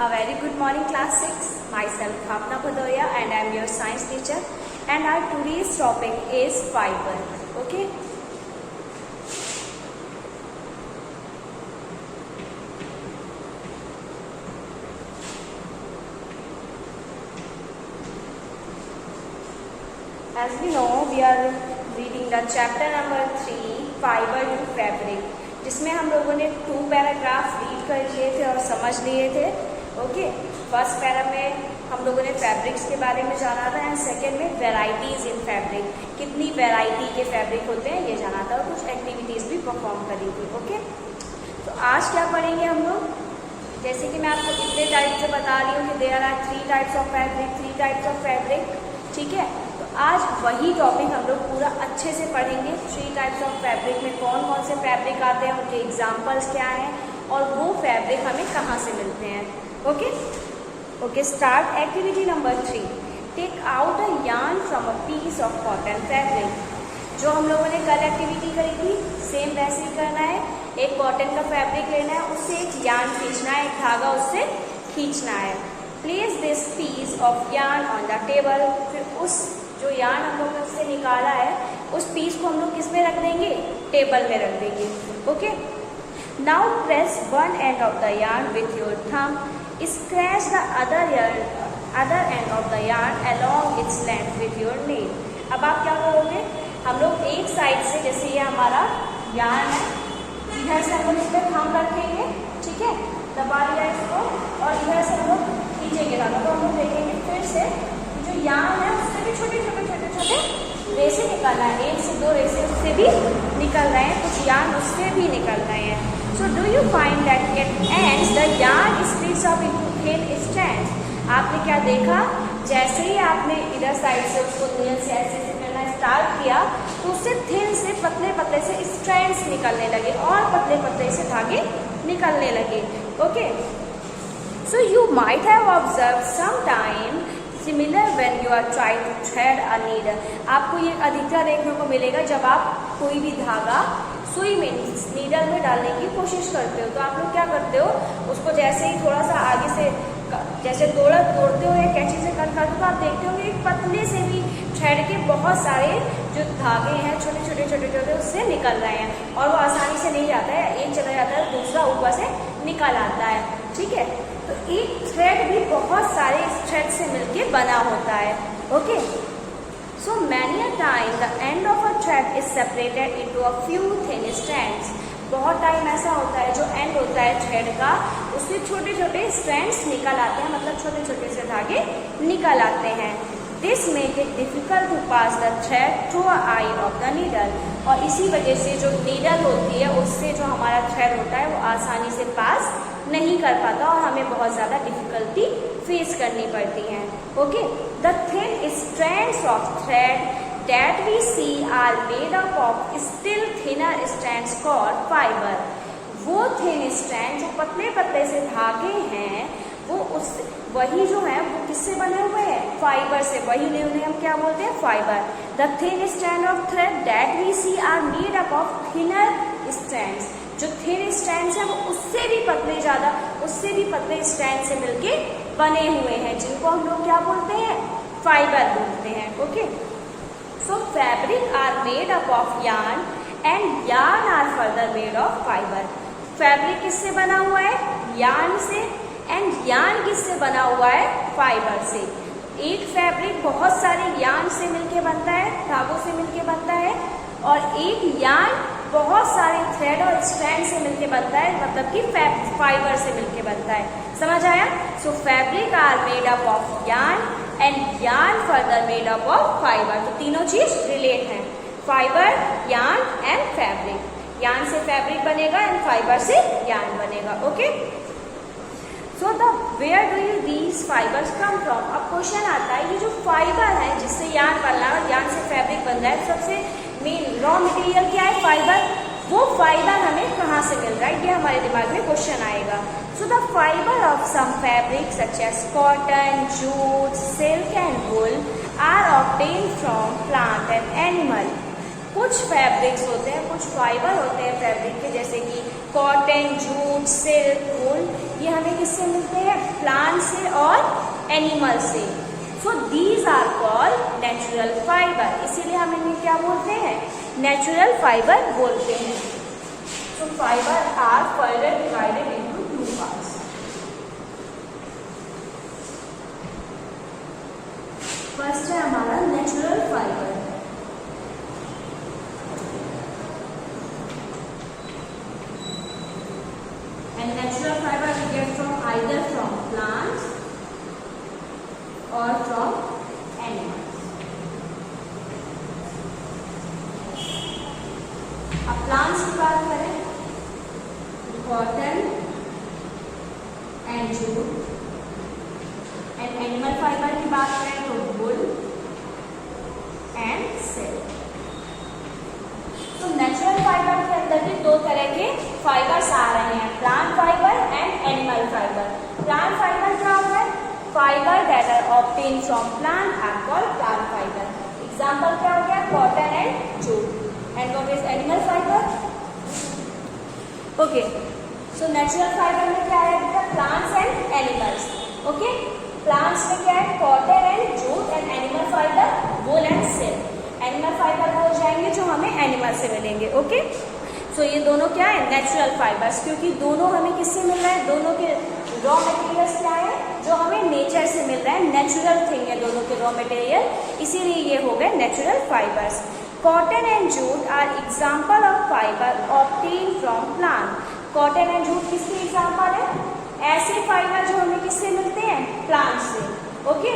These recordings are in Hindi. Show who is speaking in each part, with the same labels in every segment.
Speaker 1: A very good morning class 6. Myself Bhavna Bhadoria and I am your science teacher and our today's topic is fiber. Okay. As we know, we are reading the chapter number 3, fiber to fabric, जिसमें हम लोगों ने 2 पैराग्राफ रीड कर लिए थे और समझ लिए थे. ओके, फर्स्ट पैरा में हम लोगों ने फैब्रिक्स के बारे में जाना था एंड सेकेंड में वेराइटीज इन फैब्रिक, कितनी वैरायटी के फैब्रिक होते हैं ये जाना था और कुछ एक्टिविटीज भी परफॉर्म करी थी. ओके, तो आज क्या पढ़ेंगे हम लोग. जैसे कि मैं आपको कितने टाइप से बता रही हूँ कि there are 3 types of fabric, 3 types of fabric. ठीक है, तो आज वही टॉपिक हम लोग पूरा अच्छे से पढ़ेंगे. 3 टाइप्स ऑफ फैब्रिक में कौन कौन से फैब्रिक आते हैं, उनके एग्जाम्पल्स क्या हैं और वो फैब्रिक हमें कहाँ से मिलते हैं. Okay, start. Activity number 3, take out a yarn from a piece of cotton fabric. जो हम लोगों ने कल एक्टिविटी करी थी सेम वैसे ही करना है. एक कॉटन का फैब्रिक लेना है, उससे एक यार्न खींचना है, एक धागा उससे खींचना है. Place this piece of yarn on the table. फिर उस जो यार्न हम लोग ने उससे निकाला है उस पीस को हम लोग किस में रख देंगे, टेबल में रख देंगे. Okay, now press one end of the yarn with your thumb. Scratch the other end of the yarn along its length with your nail. अब आप क्या करोगे, हम लोग एक साइड से, जैसे ये हमारा यार्न है, इधर से हम लोग इस पर थंब रखेंगे. ठीक है, दबा लिया इसको और इधर से हम लोग खींचेंगे धागा. तो हम लोग देखेंगे फिर से जो यार्न है उससे भी छोटे रेसे निकलना है. 1 से 2 रेसे उससे भी निकल रहे हैं, कुछ यार्न उससे भी निकल रहे हैं. So do you find that at ends the yarn splits up into thin strands. आपने क्या देखा, जैसे ही आपने इधर साइड से उसको नील से ऐसे करना स्टार्ट किया तो उससे थिन से पतले से स्ट्रैंड्स निकलने लगे और पतले से धागे निकलने लगे. Okay, so you might have observe some time similar when you are trying to thread a needle. आपको ये अधिकतर देखने को मिलेगा जब आप कोई भी धागा सुई में नीडल में डालने की कोशिश करते हो. तो आप लोग क्या करते हो, उसको जैसे ही थोड़ा सा आगे से जैसे तोड़ते हो या कैंची से कट करते हो तो आप देखते हो कि पतले से भी थ्रेड के बहुत सारे जो धागे हैं छोटे उससे निकल रहे हैं और वो आसानी से नहीं जाता है. एक चला जाता है, दूसरा ऊपर से निकल आता है. ठीक है, तो एक थ्रेड भी बहुत सारे थ्रेड से मिलके बना होता है. Okay, so many a time the end of a thread is separated into a few thin strands. बहुत टाइम ऐसा होता है जो एंड होता है थ्रेड का, उससे छोटे स्ट्रैंड्स निकल आते हैं, मतलब छोटे से धागे निकल आते हैं. This make it difficult to pass the thread through a eye of the needle. और इसी वजह से जो नीडल होती है उससे जो हमारा थ्रेड होता है वो आसानी से पास नहीं कर पाता और हमें बहुत ज़्यादा डिफिकल्टी फेस करनी पड़ती है. Okay, the thin strands of thread that we see are made up of still thinner strands called fiber. वो thin strand जो पतले से धागे हैं वो वही जो है वो किससे बने हुए हैं, फाइबर से. वही उन्हें हम क्या बोलते हैं, fibre. The thin strand of thread that we see are made up of thinner strands. जो थिन स्ट्रैंड्स हैं वो उससे भी पतले स्ट्रैंड से मिलके बने हुए हैं, जिनको हम लोग क्या बोलते हैं, फाइबर बोलते हैं. Okay, so fabric are made up of yarn and yarn are further made of fiber. Fabric किससे बना हुआ है, yarn से, and yarn किससे बना हुआ है, फाइबर से. एक फैब्रिक बहुत सारे yarn से मिलके बनता है, धागों से मिलके बनता है, और एक yarn बहुत सारे थ्रेड और स्ट्रैंड से मिलके बनता है, मतलब कि फाइबर से मिलके बनता है. समझ आया. So fabric are made up of yarn and yarn further made up of fibre. तो तीनों चीज रिलेट हैं, fibre, yarn and fabric. Yarn से फैब्रिक बनेगा एंड फाइबर से यार्न बनेगा. Okay, so the where do you these fibres come from. अब क्वेश्चन आता है, ये जो फाइबर है जिससे यार्न बन रहा है और यार्न से फैब्रिक बन रहा है, सबसे मेन रॉ मटेरियल क्या है, फाइबर. वो फाइबर हमें कहाँ से मिल रहा है, ये हमारे दिमाग में क्वेश्चन आएगा. So the fiber of some fabrics such as cotton, jute, silk and wool are obtained from plant and animal. कुछ फैब्रिक्स होते हैं, कुछ फाइबर होते हैं फैब्रिक के, जैसे कि कॉटन, जूट, सिल्क, वूल, ये हमें किससे मिलते हैं, प्लांट एनिमल से। So these are called natural fibre, इसीलिए हम इन्हें क्या बोलते हैं, नेचुरल फाइबर बोलते हैं। So fibre are further divided into two parts. First है हमारा natural fibre. And natural fiber we get from either from plants or from animals. अब plants की बात करें, cotton and jute, and animal fiber की बात करें तो wool and silk. तो नेचुरल फाइबर के अंदर भी दो तरह के फाइबर्स आ रहे हैं, plant fibre and animal fibre. Plant fibre क्या होता है, fibre that are obtain from plant are called plant fibre. Example क्या हो गया, cotton and jute. And what is animal fibre? Okay, so natural fibre में क्या है बेटा, plants and animals. Okay, plants में क्या है, cotton and jute, and animal fibre wool and silk. Animal fibre हो जाएंगे जो हमें एनिमल से मिलेंगे। ओके, सो ये दोनों क्या है, नेचुरल फाइबर्स, क्योंकि दोनों हमें किससे मिल रहा है, दोनों के रॉ मटेरियल्स क्या है, जो हमें नेचर से मिल रहा है, नेचुरल थिंग है दोनों के रॉ मटेरियल, इसीलिए ये हो गए natural fibres. Cotton and jute are example of fibre obtain from plant. Cotton and jute किसके एग्जाम्पल है, ऐसे फाइबर जो हमें किससे मिलते हैं, प्लांट से। Okay,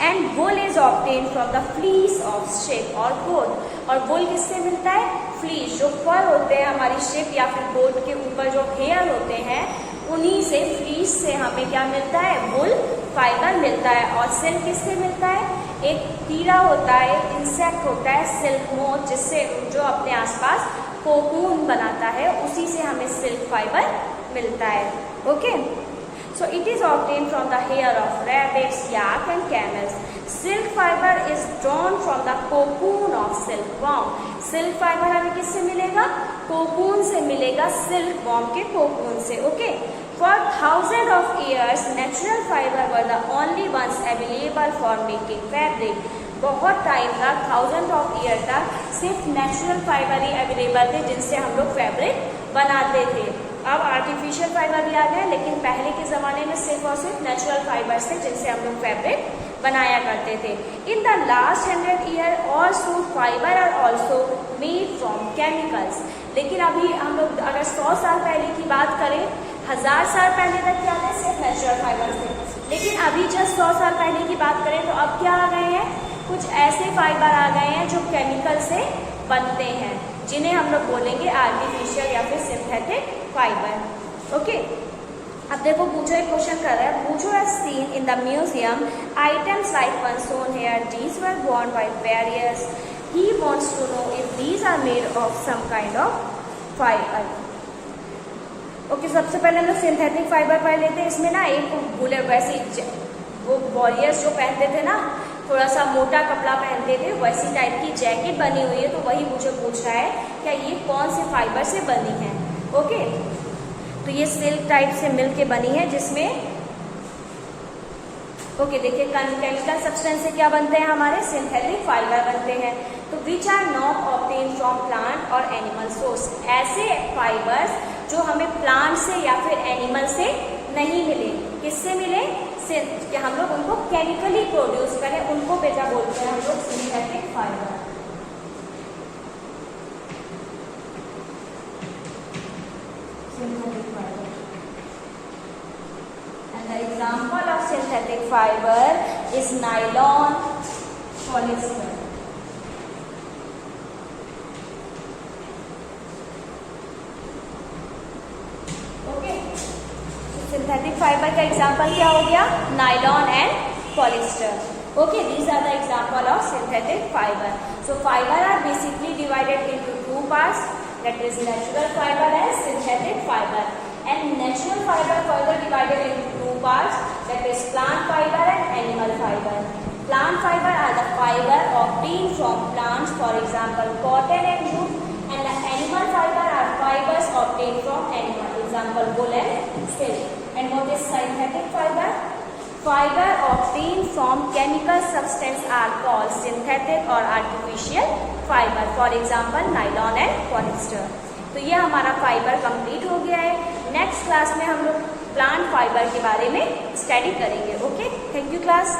Speaker 1: and wool is obtain from the fleece of sheep और गोट। और वुल किससे मिलता है, फ्लीस, जो फर होते हैं हमारी शिप या फिर बोट के ऊपर जो हेयर होते हैं, उन्हीं से, फ्लीस से हमें क्या मिलता है, वुल फाइबर मिलता है। और सिल्क किससे मिलता है, एक कीड़ा होता है, इंसेक्ट होता है सिल्क मोथ, जिससे जो अपने आसपास कोकून बनाता है, उसी से हमें सिल्क फाइबर मिलता है। Okay, so it is obtained from the hair of rabbits, yak and camels. Silk fiber is drawn from the cocoon of silkworm. Silk fiber हमें किससे मिलेगा, कोकून से मिलेगा, सिल्कवॉर्म के कोकून से। Okay, for thousands of years natural fiber were the only ones available for making fabric. बहुत टाइम तक, थाउजेंड ऑफ ईयर तक सिर्फ नेचुरल फाइबर ही अवेलेबल थे जिनसे हम लोग फैब्रिक बनाते थे। अब आर्टिफिशियल फाइबर भी आ गए, लेकिन पहले के ज़माने में सिर्फ और सिर्फ नेचुरल फाइबर्स थे जिनसे हम लोग फैब्रिक बनाया करते थे। In the last 100 year also fibre are also made from chemicals. लेकिन अभी हम लोग अगर 100 साल पहले की बात करें, 1000 साल पहले तक क्या थे, सिर्फ नेचुरल फाइबर्स थे। लेकिन अभी जब 100 साल पहले की बात करें तो अब क्या आ गए हैं, कुछ ऐसे फाइबर आ गए हैं जो केमिकल से बनते हैं, जिन्हें हम लोग बोलेंगे आर्टिफिशियल या फिर सिंथेटिक फाइबर। ओके, अब देखो पूछो, एक क्वेश्चन कर रहा है, पूछो has seen in the museum items like one's own hair, these were worn by various, he wants to know if these are made of some kind of fibre. Okay, सबसे पहले हम लोग सिंथेटिक फाइबर पढ़ लेते हैं। इसमें ना एक बुले वैसे वो वॉरियर्स जो पहनते थे ना, थोड़ा सा मोटा कपड़ा पहनते थे, वैसी टाइप की जैकेट बनी हुई है, तो वही मुझे पूछ रहा है क्या ये कौन से फाइबर से बनी है। ओके, तो ये सिल्क टाइप से मिल के बनी है, जिसमें ओके देखिए केमिकल सब्सटेंस से क्या बनते हैं, हमारे सिंथेटिक फाइबर बनते हैं। तो which are not obtain from plant और एनिमल सोर्स, ऐसे फाइबर्स जो हमें प्लांट से या फिर एनिमल से नहीं मिले, किससे मिले, कि हम लोग उनको केमिकली प्रोड्यूस करें, उनको बेटा बोलते हैं हम लोग synthetic fibre. And the example of synthetic fiber is nylon, polyester. Synthetic fibre का एग्जाम्पल क्या हो गया, nylon and polyester. Okay, these are the example of synthetic fibre. So fibre are basically divided into two parts, that is natural fibre and synthetic fibre. And natural fibre further divided into two parts, that is plant fibre and animal fibre. Plant fiber are the fiber obtained from plants, for example, cotton and jute, and the animal fiber are fibers obtained from animal, example, wool and silk. And what is synthetic fiber? Fibre obtain from chemical substance are called synthetic और artificial fibre, for example nylon and polyester. तो ये हमारा फाइबर कंप्लीट हो गया है। नेक्स्ट क्लास में हम लोग प्लांट फाइबर के बारे में स्टडी करेंगे। Okay, thank you class.